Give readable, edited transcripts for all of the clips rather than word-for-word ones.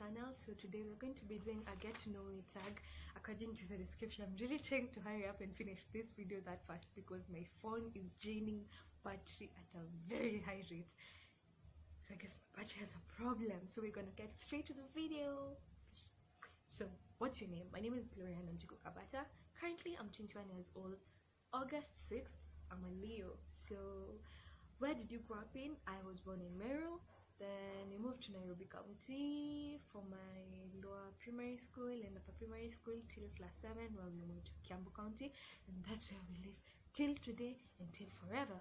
channel. So today we're going to be doing a get to know me tag according to the description. I'm really trying to hurry up and finish this video that fast because my phone is draining battery at a very high rate. So I guess my battery has a problem. So we're gonna get straight to the video. So what's your name? My name is Gloria Nanjiku Kabata. Currently I'm 21 years old. August 6th, I'm a Leo. So where did you grow up in? I was born in Meru. Then we moved to Nairobi County for my lower primary school and upper primary school till class 7, where we moved to Kiambu County, and that's where we live till today and till forever.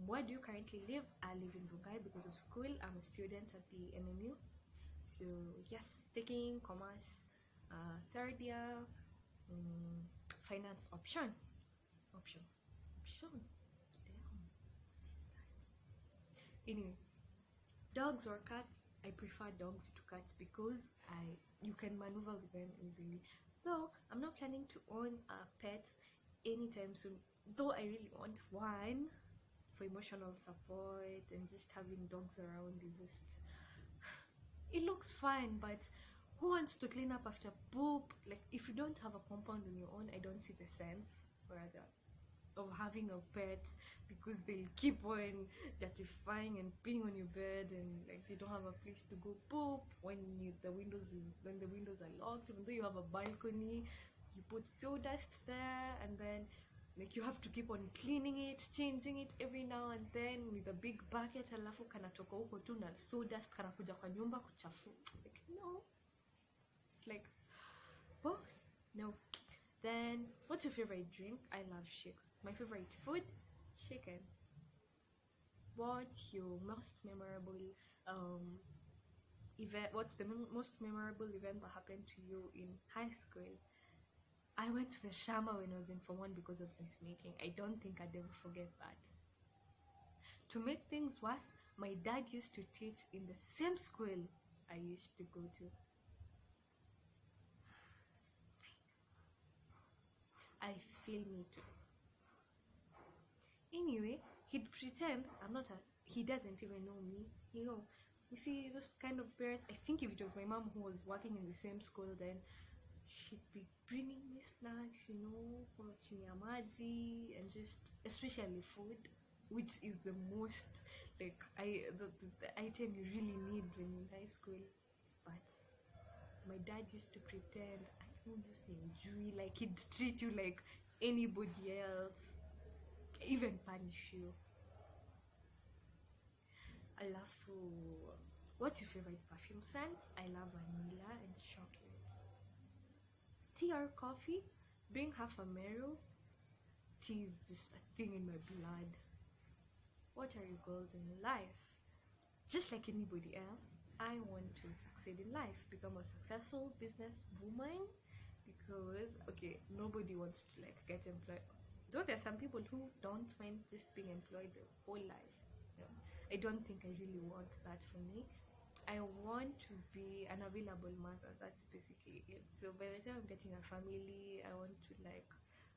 Where do you currently live? I live in Bungai because of school. I'm a student at the MMU. So yes, taking commerce, third year, finance option. Damn. Anyway, dogs or cats? I prefer dogs to cats because you can maneuver with them easily. So I'm not planning to own a pet anytime soon, though I really want one for emotional support, and just having dogs around is just, it looks fun, but who wants to clean up after poop? Like, if you don't have a compound on your own, I don't see the sense rather of having a pet, because they'll keep on dirtifying and peeing on your bed, and like they don't have a place to go poop when the windows are locked. Even though you have a balcony, you put sawdust there, and then like you have to keep on cleaning it, changing it every now and then with a big bucket, alafu kanatoka huko tu na sawdust kanakuja kwa nyumba kuchafu. Like, no, it's like, oh no. Then what's your favorite drink? I love shakes. My favorite food? Chicken. What's your most memorable event? What's the most memorable event that happened to you in high school? I went to the Shama when I was in Form 1 because of Miss Making. I don't think I'd ever forget that. To make things worse, my dad used to teach in the same school I used to go to. I feel me too. Anyway, he'd pretend he doesn't even know me. You know, you see those kind of parents. I think if it was my mom who was working in the same school, then she'd be bringing me snacks, you know, for chinyamaji, and just especially food, which is the most like the item you really need when you're in high school. But my dad used to pretend, I don't use injury, like he'd treat you like anybody else, even punish you. I love food. What's your favorite perfume scent? I love vanilla and chocolate. Tea or coffee? Bring half a Meru. Tea is just a thing in my blood. What are your goals in life? Just like anybody else, I want to succeed in life, become a successful business woman, because okay, nobody wants to like get employed. Though there are some people who don't mind just being employed their whole life. Yeah. I don't think I really want that for me. I want to be an available mother. That's basically it. So by the time I'm getting a family, I want to like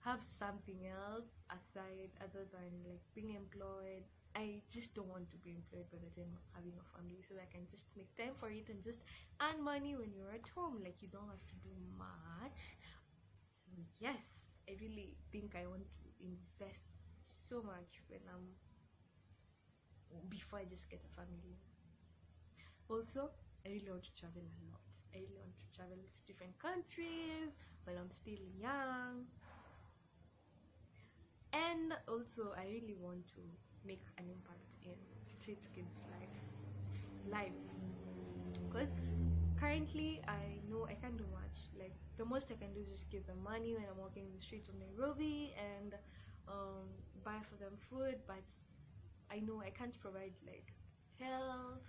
have something else aside other than like being employed. I just don't want to be employed by the time of having a family, so I can just make time for it and just earn money when you're at home. Like, you don't have to do much. So yes, I really think I want to invest so much before I just get a family. Also, I really want to travel a lot. I really want to travel to different countries while I'm still young. And also, I really want to make an impact in street kids' lives. Because currently, I know I can't do much. Like, the most I can do is just give them money when I'm walking in the streets of Nairobi and buy for them food. But I know I can't provide like health,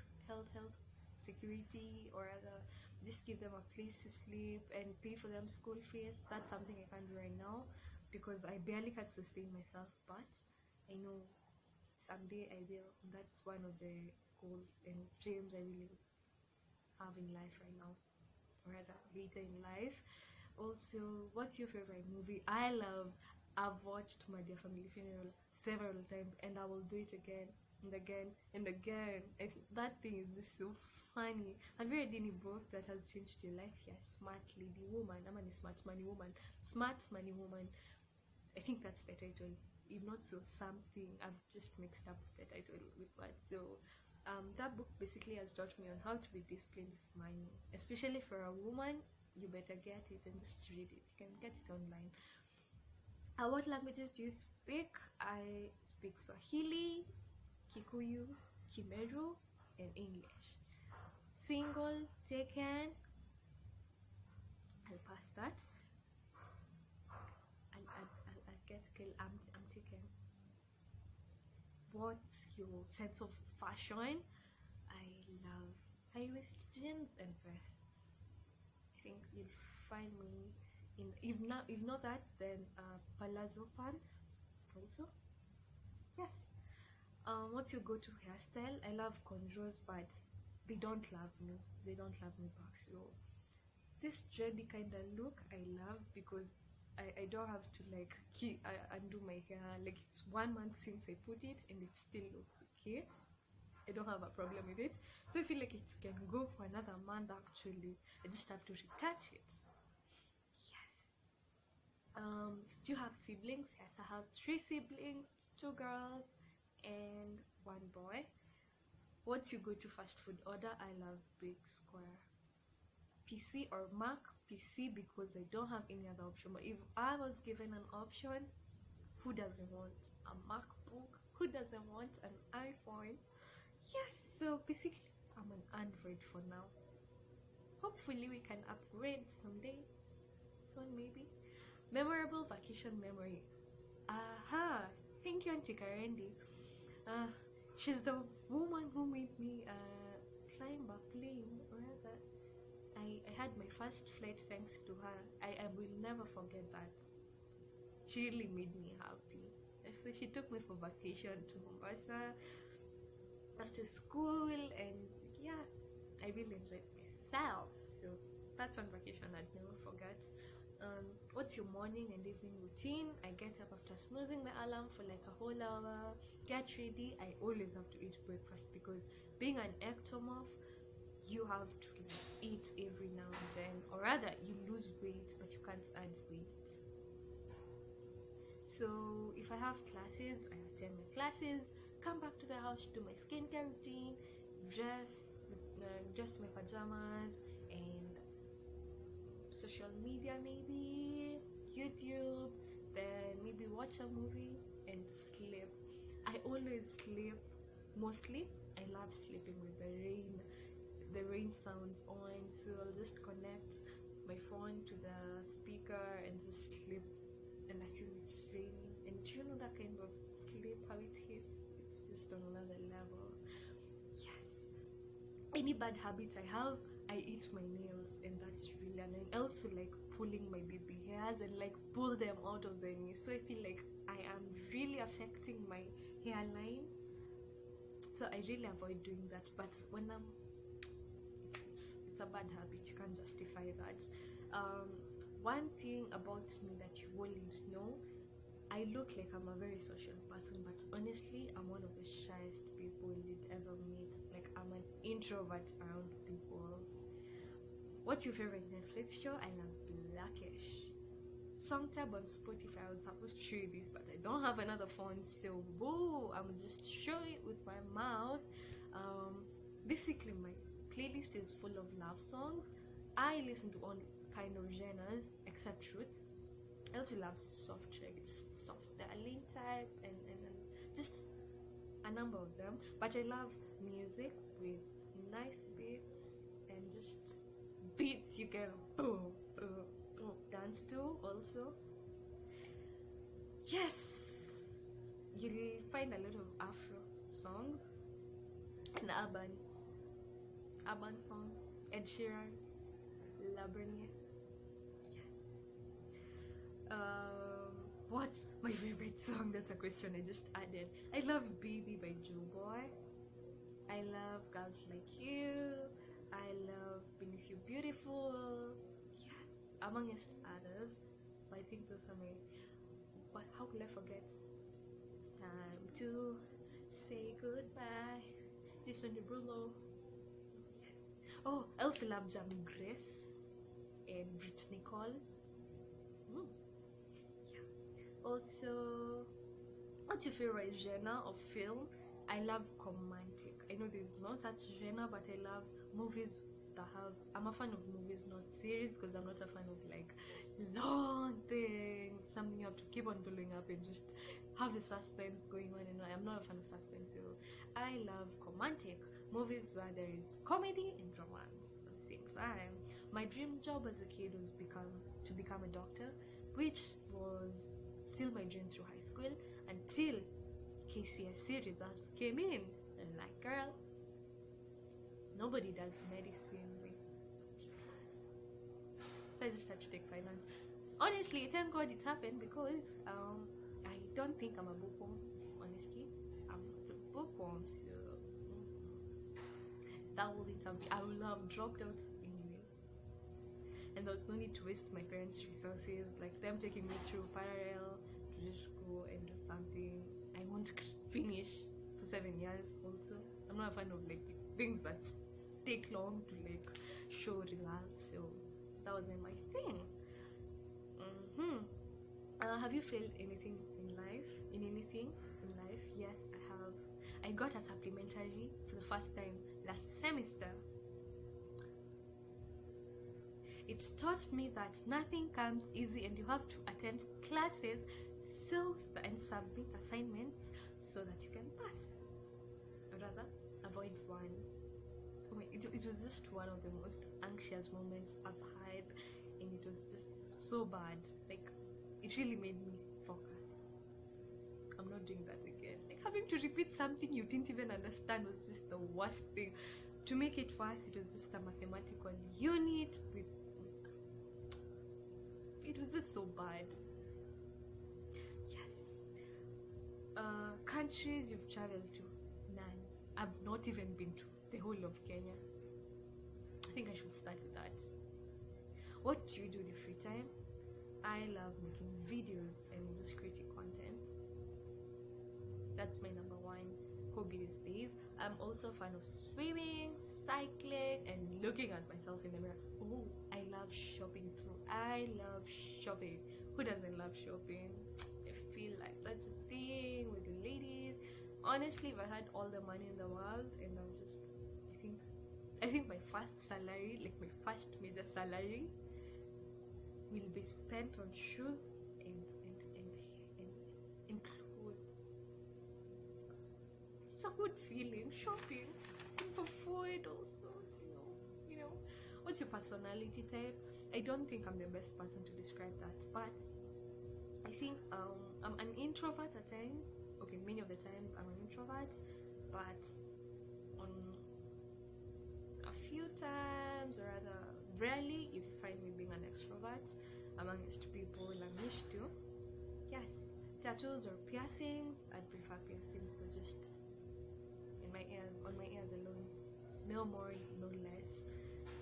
security, or other, just give them a place to sleep and pay for them school fees. That's something I can't do right now because I barely can sustain myself, but I know someday I will. That's one of the goals and dreams I really have in life right now, or rather later in life. Also, what's your favorite movie? I've watched My Dear Family Funeral several times and I will do it again. and again and again. That thing is just so funny. Have you read any book that has changed your life? Yes, Smart Lady Woman. I'm a Smart Money Woman. Smart Money Woman. I think that's the title. If not so, something. I've just mixed up the title with what. So that book basically has taught me on how to be disciplined with money, especially for a woman. You better get it and just read it. You can get it online. What languages do you speak? I speak Swahili, Kikuyu, Kimeru, and English. Single, taken. I'll pass that. I'll get killed. I'm taken. What's your sense of fashion? I love high-waist jeans and vests. I think you'll find me in, if not that, then palazzo pants also. Yes. What's your go-to hairstyle? I love cornrows, but they don't love me back. So this dready kind of look I love, because I don't have to like undo my hair. Like, it's 1 month since I put it and it still looks okay. I don't have a problem with it. So I feel like it can go for another month actually. I just have to retouch it. Yes. Do you have siblings? Yes, I have 3 siblings, 2 girls and 1 boy. What's your go-to fast food order? I love Big Square. PC or Mac? PC, because I don't have any other option. But if I was given an option, who doesn't want a MacBook? Who doesn't want an iPhone? Yes, so basically I'm an Android for now. Hopefully we can upgrade someday, soon maybe. Memorable vacation memory. Aha, thank you, Auntie Karendi. She's the woman who made me climb a plane. Rather, I had my first flight thanks to her. I will never forget that. She really made me happy. So she took me for vacation to Mombasa after school, and yeah, I really enjoyed myself. So that's one vacation I'd never forget. What's your morning and evening routine? I get up after snoozing the alarm for like a whole hour, get ready. I always have to eat breakfast, because being an ectomorph, you have to eat every now and then, or rather you lose weight but you can't add weight. So if I have classes, I attend my classes, come back to the house, do my skincare routine, dress my pajamas, and social media, maybe YouTube, then maybe watch a movie and sleep. I always sleep, mostly I love sleeping with the rain sounds on, so I'll just connect my phone to the speaker and just sleep and assume it's raining. And do you know that kind of sleep, how it hits? It's just on another level. Yes. Any bad habits I have, I eat my nails, and that's really annoying. I also like pulling my baby hairs and like pull them out of the knee, so I feel like I am really affecting my hairline, so I really avoid doing that. But when it's a bad habit, you can't justify that. One thing about me that you wouldn't know, I look like I'm a very social person, but honestly I'm one of the shyest people you'd ever meet. Like, I'm an introvert around people. What's your favorite Netflix show? I love Blackish. Song tab on Spotify. I was supposed to show you this, but I don't have another phone, so boo, I'm just showing it with my mouth. Basically my playlist is full of love songs. I listen to all kind of genres except truth. I also love soft reggae, soft darling type, and just a number of them. But I love music with nice beats, and just beats you can boom, boom, boom, dance to also. Yes, you'll find a lot of Afro songs and urban songs. Ed Sheeran, Labernier. What's my favorite song? That's a question I just added. I love Baby by Joe Boy. I love Girls Like You. I love Beneath You Beautiful. Yes, amongst others. But I think those are my. But how could I forget? It's time to say goodbye. Jason Derulo. Oh, I also love Jamie Grace and Brittany Cole. Yeah. Also, what's your favorite genre of film? I love romantic. I know there's no such genre, but I love movies that have. I'm a fan of movies, not series, because I'm not a fan of like long things, something you have to keep on following up and just have the suspense going on. And I'm not a fan of suspense, so I love romantic movies where there is comedy and romance at the same time. My dream job as a kid was to become a doctor, which was still my dream through high school until KCSE results came in, and like, girl, nobody does medicine with people. So I just had to take finance. Honestly, thank God it happened, because I don't think I'm a bookworm. Honestly, I'm not a bookworm, so that wouldn't have been. I would have dropped out anyway, and there was no need to waste my parents' resources, like them taking me through parallel to just go and do something I won't finish for 7 years. Also, I'm not a fan of like things that take long to like show results, so that wasn't my thing. Have you failed anything in life? Yes, I have. I got a supplementary for the first time last semester. It taught me that nothing comes easy, and you have to attend classes and submit assignments so that you can pass, or rather avoid one. It was just one of the most anxious moments I've had, and it was just so bad. Like, it really made me focus. I'm not doing that again. Like, having to repeat something you didn't even understand was just the worst thing. To make it worse, it was just a mathematical unit with. It was just so bad. Yes. Countries you've traveled to? None. I've not even been to the whole of Kenya. I think I should start with that. What do you do in your free time? I love making videos and just creating content. That's my number one hobby these days. I'm also a fan of swimming, cycling, and looking at myself in the mirror. Oh, I love shopping too. I love shopping. Who doesn't love shopping? I feel like that's a thing with the ladies. Honestly, if I had all the money in the world, and I think my first salary, like my first major salary, will be spent on shoes and clothes. It's a good feeling, shopping, and for food also. You know. What's your personality type? I don't think I'm the best person to describe that, but I think I'm an introvert at times. Okay, many of the times I'm an introvert, but on a few times, or rather rarely, you can find me being an extrovert amongst people I'm used to. Yes, tattoos or piercings. I'd prefer piercings, but just in my ears, on my ears alone, no more, no less.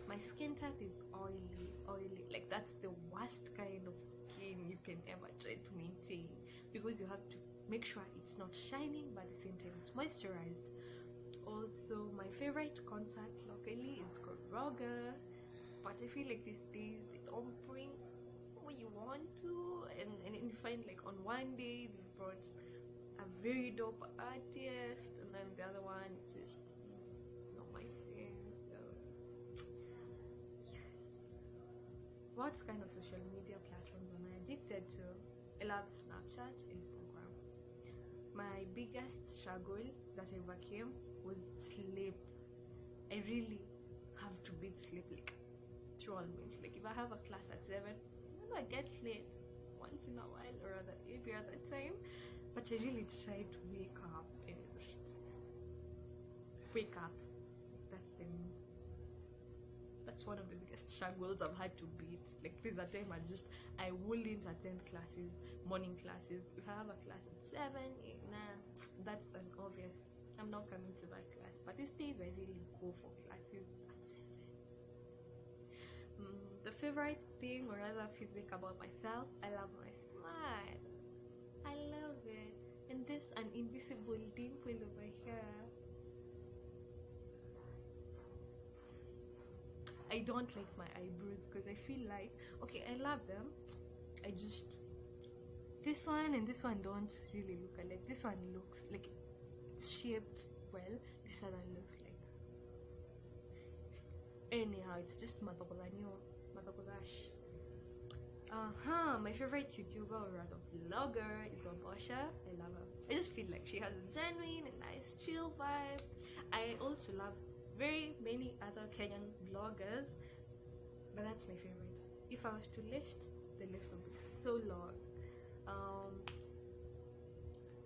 My skin type is oily. Like, that's the worst kind of skin you can ever try to maintain, because you have to make sure it's not shining, but at the same time it's moisturized. Also, my favorite concert locally is called Roger, but I feel like these days they don't bring what you want to, and you find like on one day they've brought a very dope artist, and then the other one it's just not my thing. So yes. What kind of social media platforms am I addicted to? I love Snapchat, Instagram. My biggest struggle that I overcame was sleep. I really have to beat sleep, like through all means. Like, if I have a class at 7, I get late once in a while, or rather every other time, but I really try to wake up and just wake up. That's one of the biggest struggles I've had to beat. Like, there's a time I wouldn't attend classes, morning classes. If I have a class at 7, nah, that's an obvious. I'm not coming to that class. But these days I really go for classes at 7. The favorite thing, or rather physique about myself, I love my smile. I love it. And there's an invisible dimple over here. I don't like my eyebrows because I feel like, okay, I love them, I just, this one and this one don't really look alike. This one looks like it's shaped well, this other looks like anyhow. It's just Madogolash. My favorite YouTuber or rather vlogger is Wabosha. I love her. I just feel like she has a genuine and nice chill vibe. I also love very many other Kenyan vloggers, but that's my favorite. If I was to list, the list would be so long.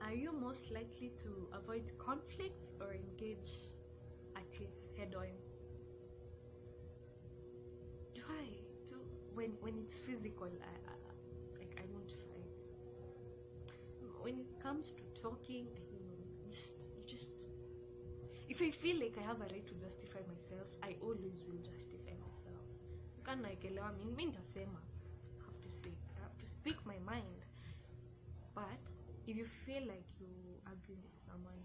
Are you most likely to avoid conflicts or engage at it head on? When it's physical, I won't fight. When it comes to talking, I don't know, just if I feel like I have a right to justify myself, I always will justify myself. Can I have to speak my mind. But if you feel like you agree with someone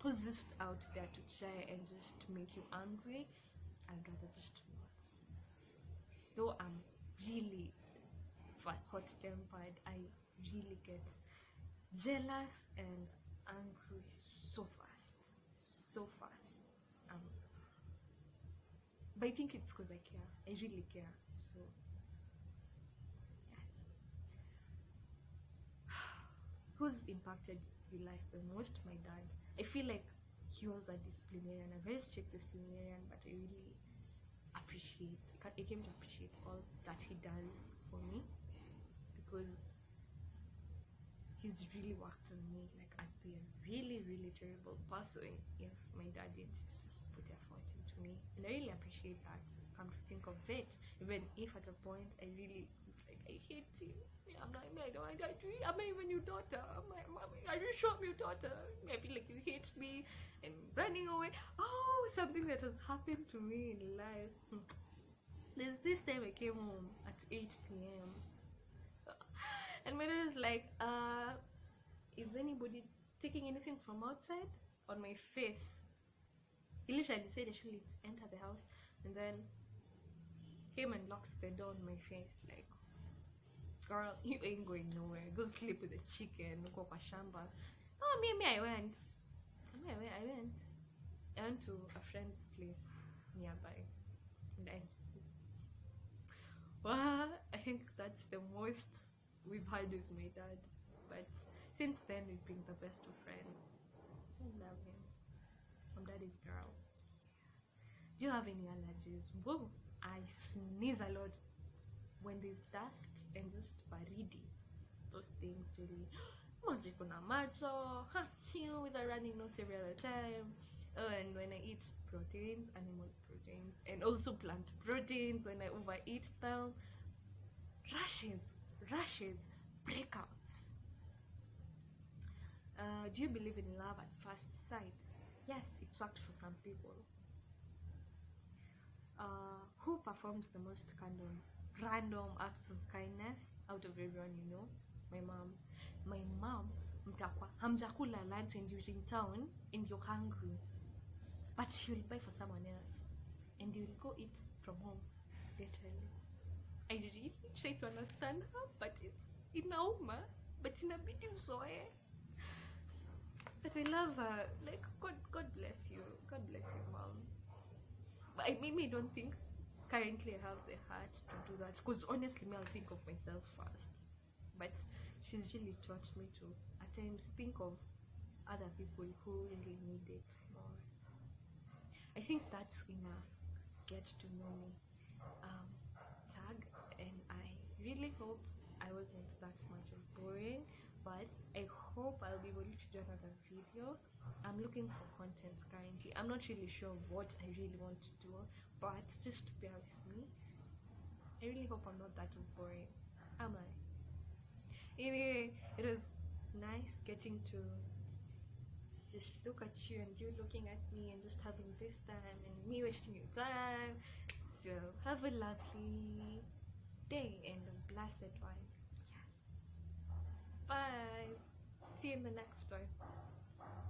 who's just out there to try and just make you angry, I'd rather just not. Though I'm really hot-tempered, I really get jealous and angry so fast. But I think it's because I care. I really care. So yes. Who's impacted your life the most? My dad. I feel like he was a disciplinarian, a very strict disciplinarian, but I really I came to appreciate all that he does for me, because he's really worked on me. Like, I'd be a really, really terrible person if my dad didn't just put effort into me, and I really appreciate that. Come to think of it, even if at a point I really was like, I hate him. I'm not. I don't. Am I even your daughter? Are you sure I'm your daughter? I feel like you hate me and running away. Oh, something that has happened to me in life. There's this time I came home at 8 p.m. and my dad was like, is anybody taking anything from outside? On my face. He literally said I shouldn't enter the house, and then came and locked the door on my face, like, girl, you ain't going nowhere. Go sleep with the chicken. Go kwa shamba. Oh, I went. I went to a friend's place nearby, and I think that's the most we've had with my dad. But since then, we've been the best of friends. I love him. I'm daddy's girl. Do you have any allergies? Whoa, I sneeze a lot when there's dust and just baridi. Those things really kuna macho, with a running nose every other time. Oh, and when I eat proteins, animal proteins, and also plant proteins, when I overeat them, rashes, breakouts. Do you believe in love at first sight? Yes, it's worked for some people. Who performs the most random acts of kindness out of everyone you know? My mom, hamjakula lunch and you're in town and you're hungry, but she'll buy for someone else and you'll go eat from home, literally. I really try to understand her, but it's inauma, but in a bit so but I love her. Like, God bless you, mom. But I don't think currently I have the heart to do that, because honestly, I'll think of myself first. But she's really taught me to at times think of other people who really need it more. I think that's enough. Get to know me, tag, and I really hope I wasn't that much of boring, but I hope I'll be able to do another video. I'm looking for content currently. I'm not really sure what I really want to do, but just bear with me. I really hope I'm not that boring. Am I? Anyway, it was nice getting to just look at you and you looking at me and just having this time and me wasting your time. So have a lovely day and a blessed one. Yes. Bye. See you in the next one.